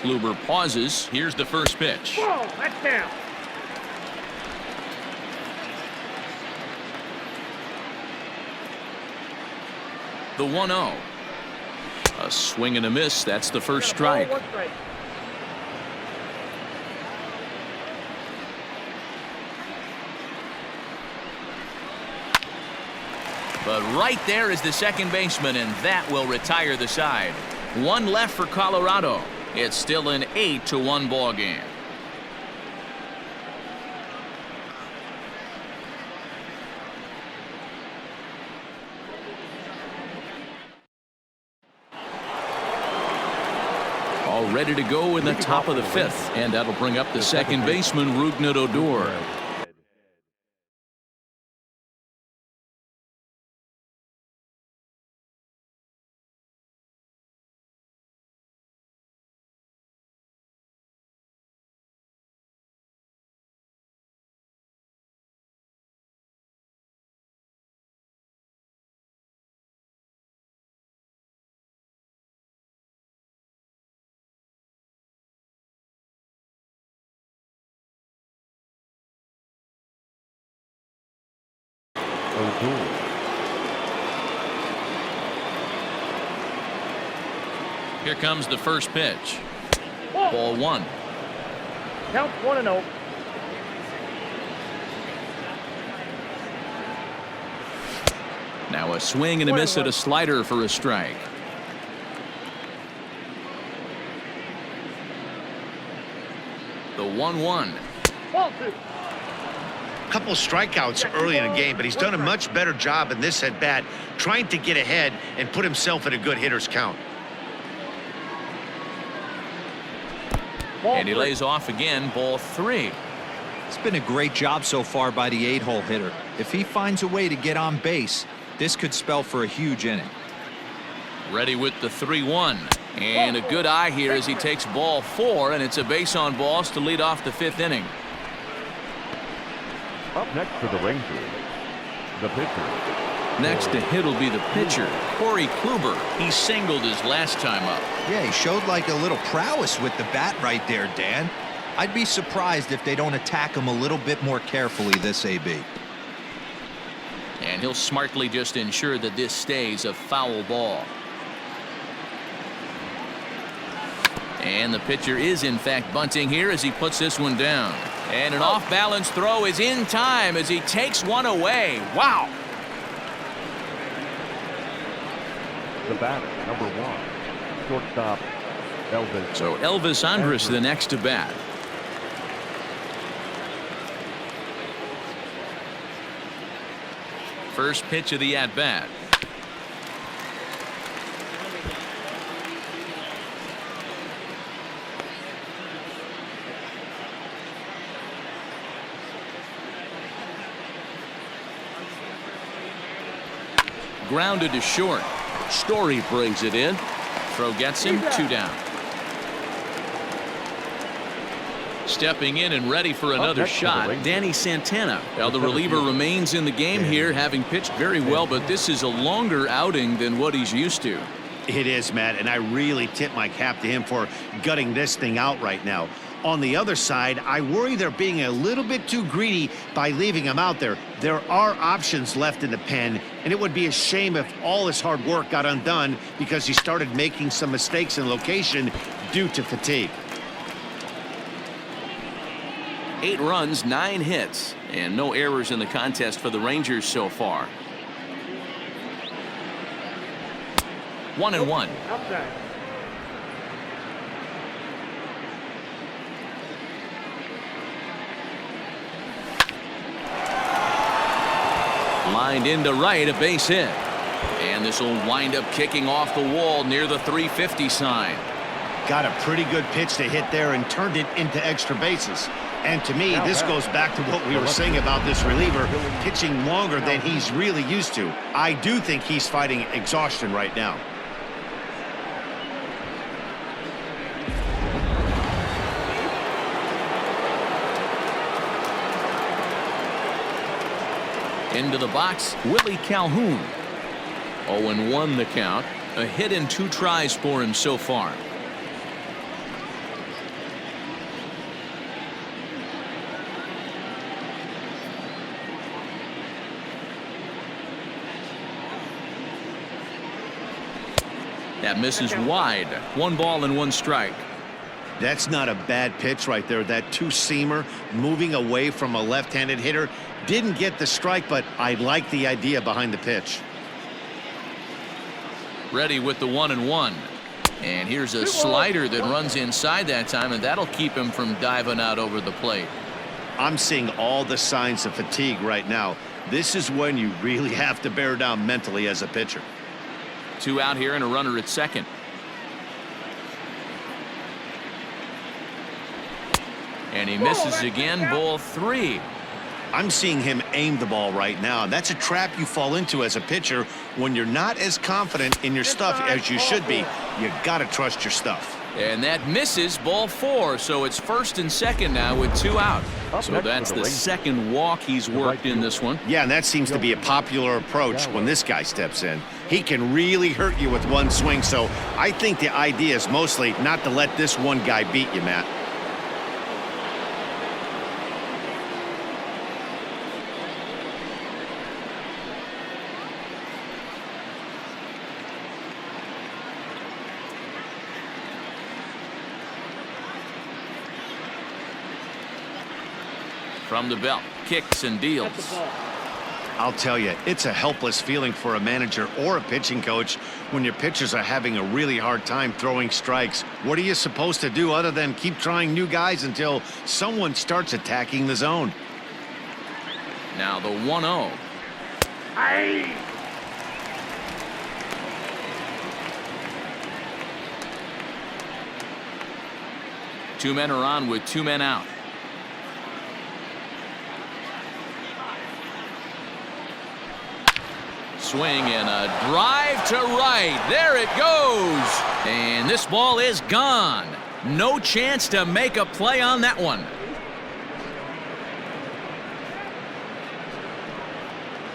Kluber pauses. Here's the first pitch. Whoa, that's down. The 1-0. A swing and a miss. That's the first strike. But right there is the second baseman, and that will retire the side. One left for Colorado. It's still an 8-1 ball game. All ready to go in the top of the fifth, and that'll bring up the second baseman, Rougned Odor. Here comes the first pitch. Ball one. Count 1-0. Now a swing and a miss at a slider for a strike. The 1-1. Ball two. Couple strikeouts early in the game, but he's done a much better job in this at bat trying to get ahead and put himself in a good hitter's count. And he lays off again. Ball three. It's been a great job so far by the 8-hole hitter. If he finds a way to get on base, this could spell for a huge inning. Ready with the 3-1. And a good eye here as he takes ball four, and it's a base on balls to lead off the fifth inning. Up next for the Rangers, the pitcher. Next to hit will be the pitcher, Corey Kluber. He singled his last time up. Yeah, he showed like a little prowess with the bat right there, Dan. I'd be surprised if they don't attack him a little bit more carefully this AB. And he'll smartly just ensure that this stays a foul ball. And the pitcher is in fact bunting here as he puts this one down. And an off-balance throw is in time as he takes one away. Wow. The batter, number 1, shortstop Elvis. So Elvis Andrus the next to bat. First pitch of the at-bat. Grounded to short. Story brings it in. Throw gets him, 2 down. Stepping in and ready for another shot, Danny Santana. Now the reliever remains in the game here, having pitched very well, but this is a longer outing than what he's used to. It is, Matt, and I really tip my cap to him for gutting this thing out right now. On the other side, I worry they're being a little bit too greedy by leaving him out there. There are options left in the pen, and it would be a shame if all his hard work got undone because he started making some mistakes in location due to fatigue. 8 runs, 9 hits, and no errors in the contest for the Rangers so far. 1-1. Outside. Lined into right, a base hit. And this will wind up kicking off the wall near the 350 sign. Got a pretty good pitch to hit there and turned it into extra bases. And to me, this goes back to what we were saying about this reliever pitching longer than he's really used to. I do think he's fighting exhaustion right now. Into the box, Willie Calhoun. 0-1 the count. A hit in 2 tries for him so far. That misses wide. 1 ball and 1 strike. That's not a bad pitch right there. That two-seamer moving away from a left-handed hitter. Didn't get the strike, but I like the idea behind the pitch. Ready with the 1-1. And here's a slider that runs inside that time, and that'll keep him from diving out over the plate. I'm seeing all the signs of fatigue right now. This is when you really have to bear down mentally as a pitcher. 2 out here and a runner at second. And he misses again. Ball 3. I'm seeing him aim the ball right now. That's a trap you fall into as a pitcher when you're not as confident in your stuff as you should be. You got to trust your stuff. And that misses. Ball 4. So it's first and second now with 2 out. So that's the second walk he's worked in this one. Yeah, and that seems to be a popular approach when this guy steps in. He can really hurt you with one swing. So I think the idea is mostly not to let this one guy beat you, Matt. From the belt, kicks and deals. I'll tell you, it's a helpless feeling for a manager or a pitching coach when your pitchers are having a really hard time throwing strikes. What are you supposed to do other than keep trying new guys until someone starts attacking the zone? Now the 1-0. Aye. Two men are on with 2 men out. Swing and a drive to right. There it goes. And this ball is gone. No chance to make a play on that one.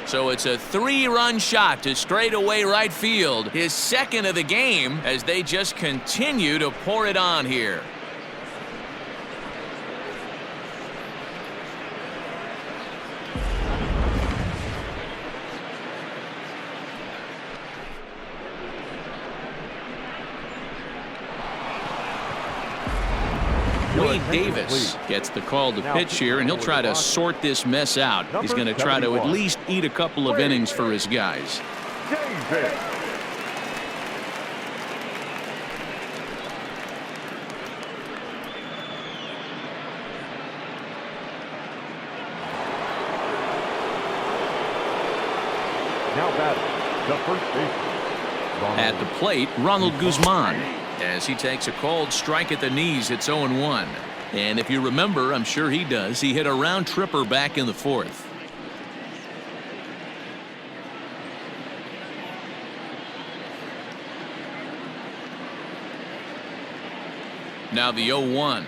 So it's a 3-run shot to straightaway right field. His second of the game as they just continue to pour it on here. Davis gets the call to pitch here, and he'll try to sort this mess out. He's going to try to at least eat a couple of innings for his guys. Davis. Now batting, the first baseman. At the plate, Ronald Guzman. As he takes a cold strike at the knees, it's 0-1. And if you remember, I'm sure he does, he hit a round tripper back in the 4th. Now the 0-1.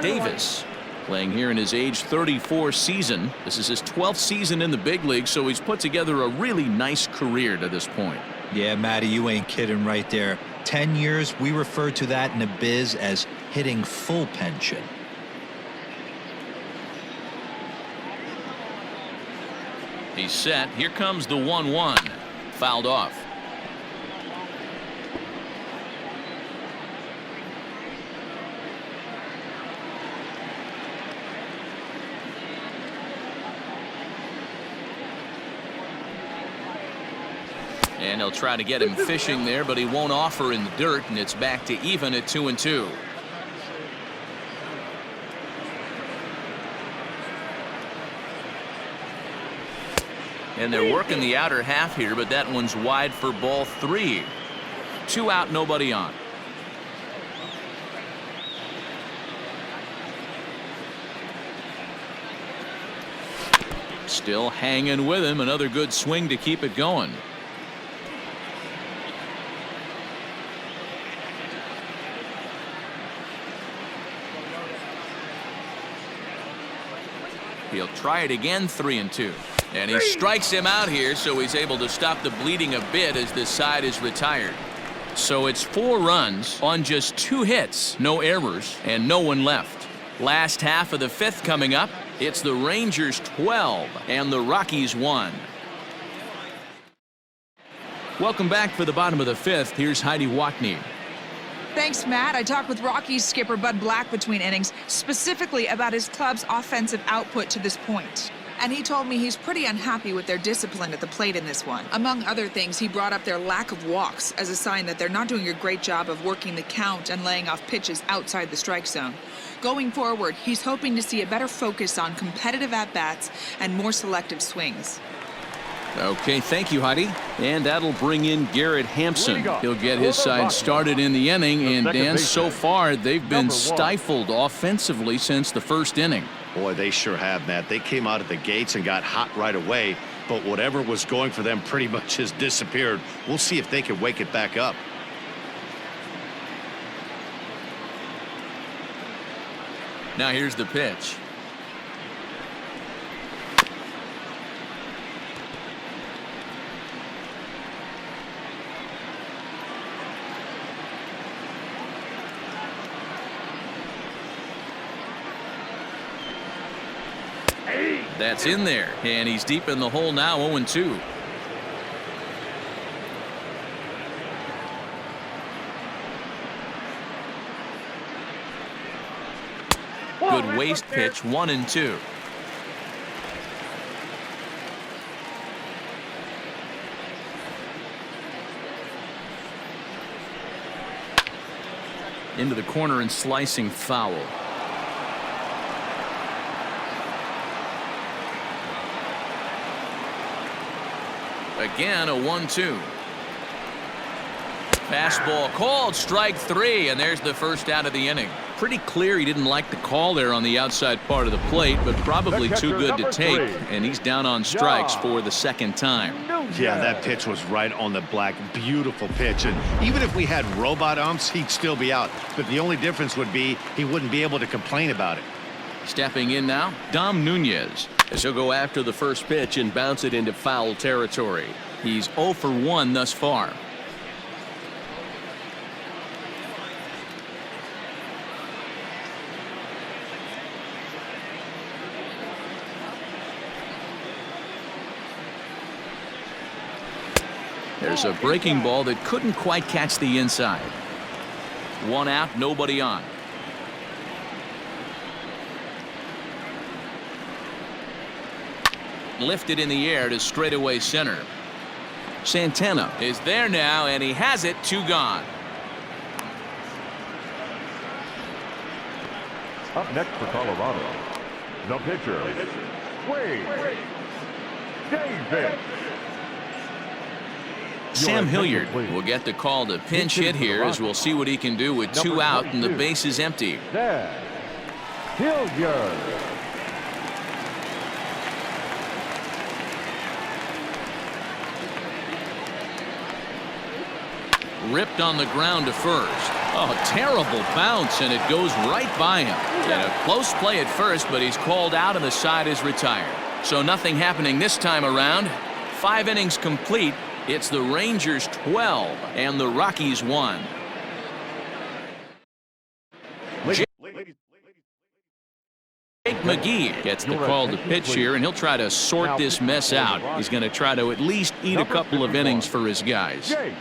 Davis playing here in his age 34 season. This is his 12th season in the big league, so he's put together a really nice career to this point. Yeah, Matty, you ain't kidding right there. 10 years, we refer to that in the biz as hitting full pension. He's set. Here comes the 1-1. Fouled off. And they'll try to get him fishing there, but he won't offer in the dirt, and it's back to even at 2-2. And they're working the outer half here, but that one's wide for ball 3. 2 out, nobody on. Still hanging with him. Another good swing to keep it going. He'll try it again, 3-2. And he strikes him out here, so he's able to stop the bleeding a bit as this side is retired. So it's 4 runs on just 2 hits, no errors, and no one left. Last half of the 5th coming up. It's the Rangers 12 and the Rockies 1. Welcome back for the bottom of the fifth. Here's Heidi Watney. Thanks, Matt. I talked with Rockies skipper Bud Black between innings, specifically about his club's offensive output to this point. And he told me he's pretty unhappy with their discipline at the plate in this one. Among other things, he brought up their lack of walks as a sign that they're not doing a great job of working the count and laying off pitches outside the strike zone. Going forward, he's hoping to see a better focus on competitive at-bats and more selective swings. Okay, thank you, Heidi. And that'll bring in Garrett Hampson. He'll get his side started in the inning. And Dan, so far, they've been stifled offensively since the first inning. Boy, they sure have, Matt. They came out of the gates and got hot right away, but whatever was going for them pretty much has disappeared. We'll see if they can wake it back up. Now here's the pitch. That's in there, and he's deep in the hole now, 0-2. Good waste pitch, 1-2. Into the corner and slicing foul. Again, a 1-2. Fastball called, strike three, and there's the first out of the inning. Pretty clear he didn't like the call there on the outside part of the plate, but probably too good to take, and he's down on strikes for the second time. Yeah, that pitch was right on the black. Beautiful pitch, and even if we had robot umps, he'd still be out. But the only difference would be he wouldn't be able to complain about it. Stepping in now, Dom Nunez, as he'll go after the first pitch and bounce it into foul territory. He's 0 for 1 thus far. There's a breaking ball that couldn't quite catch the inside. One out, nobody on. Lifted in the air to straightaway center. Santana is there now, and he has it. 2 gone. Up next for Colorado, the pitcher, Wade Davis. Sam Hilliard will get the call to pinch hit here, as we'll see what he can do with 2 out and the base is empty. Hilliard. Ripped on the ground to first. Oh, terrible bounce, and it goes right by him. And a close play at first, but he's called out and the side is retired. So nothing happening this time around. 5 innings complete. It's the Rangers 12 and the Rockies 1. Jake McGee gets the call to pitch here, and he'll try to sort this mess out. He's going to try to at least eat a couple of innings for his guys. Jake.